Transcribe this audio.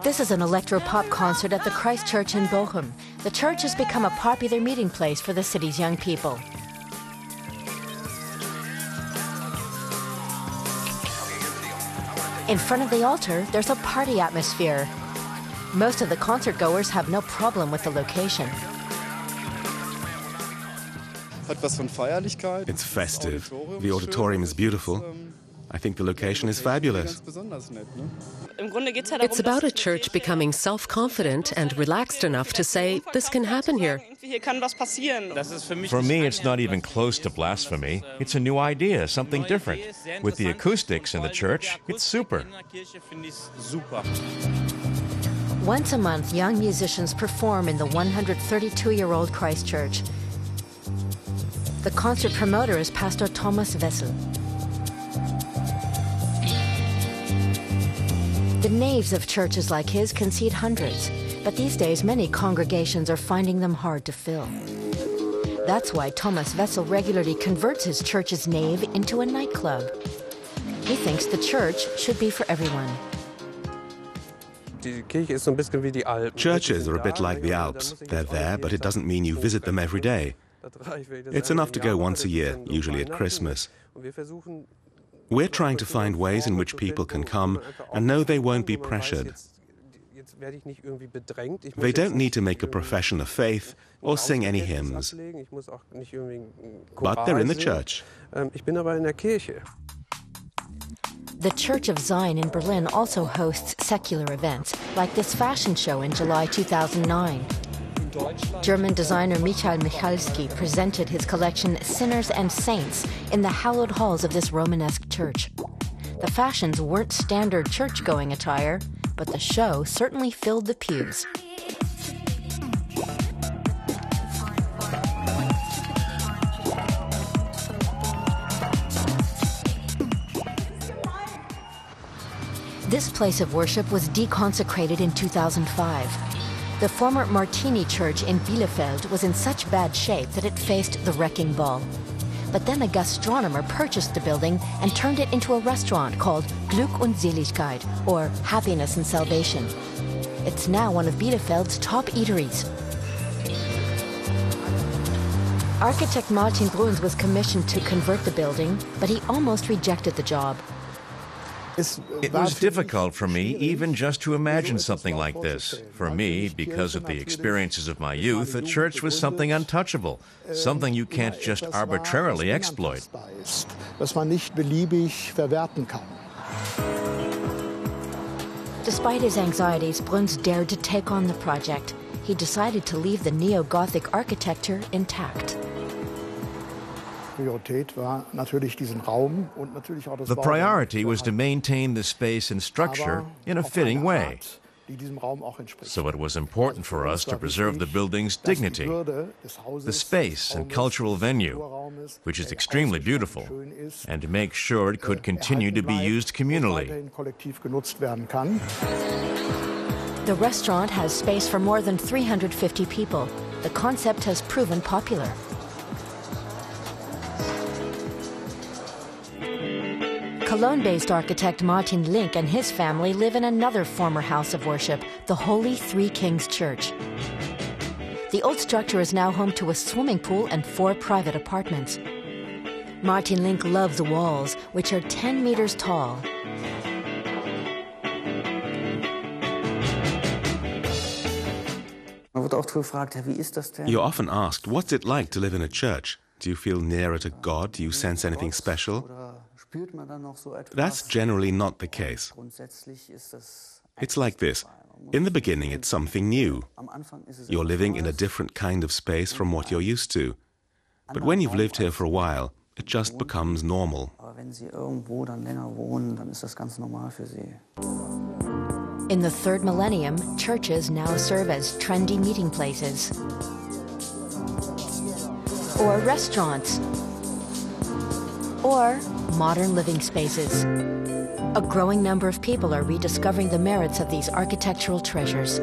This is an electro-pop concert at the Christ Church in Bochum. The church has become a popular meeting place for the city's young people. In front of the altar, there's a party atmosphere. Most of the concert goers have no problem with the location. It's festive. The auditorium is beautiful. I think the location is fabulous. It's about a church becoming self-confident and relaxed enough to say, this can happen here. For me, it's not even close to blasphemy. It's a new idea, something different. With the acoustics in the church, it's super. Once a month, young musicians perform in the 132-year-old Christ Church. The concert promoter is Pastor Thomas Wessel. The naves of churches like his can seat hundreds, but these days many congregations are finding them hard to fill. That's why Thomas Wessel regularly converts his church's nave into a nightclub. He thinks the church should be for everyone. Churches are a bit like the Alps. They're there, but it doesn't mean you visit them every day. It's enough to go once a year, usually at Christmas. We're trying to find ways in which people can come and know they won't be pressured. They don't need to make a profession of faith or sing any hymns. But they're in the church. The Church of Dine in Berlin also hosts secular events, like this fashion show in July 2009. German designer Michael Michalski presented his collection Sinners and Saints in the hallowed halls of this Romanesque church. The fashions weren't standard church-going attire, but the show certainly filled the pews. This place of worship was deconsecrated in 2005. The former Martini Church in Bielefeld was in such bad shape that it faced the wrecking ball. But then a gastronomer purchased the building and turned it into a restaurant called Glück und Seligkeit, or Happiness and Salvation. It's now one of Bielefeld's top eateries. Architect Martin Bruns was commissioned to convert the building, but he almost rejected the job. It was difficult for me even just to imagine something like this. For me, because of the experiences of my youth, a church was something untouchable, something you can't just arbitrarily exploit. Despite his anxieties, Bruns dared to take on the project. He decided to leave the neo-Gothic architecture intact. The priority was to maintain the space and structure in a fitting way. So it was important for us to preserve the building's dignity, the space and cultural venue, which is extremely beautiful, and to make sure it could continue to be used communally. The restaurant has space for more than 350 people. The concept has proven popular. Cologne-based architect Martin Link and his family live in another former house of worship, the Holy Three Kings Church. The old structure is now home to a swimming pool and 4 private apartments. Martin Link loves the walls, which are 10 meters tall. You're often asked, what's it like to live in a church? Do you feel nearer to God? Do you sense anything special? That's generally not the case. It's like this. In the beginning, it's something new. You're living in a different kind of space from what you're used to. But when you've lived here for a while, it just becomes normal. In the third millennium, churches now serve as trendy meeting places, or restaurants, or modern living spaces. A growing number of people are rediscovering the merits of these architectural treasures.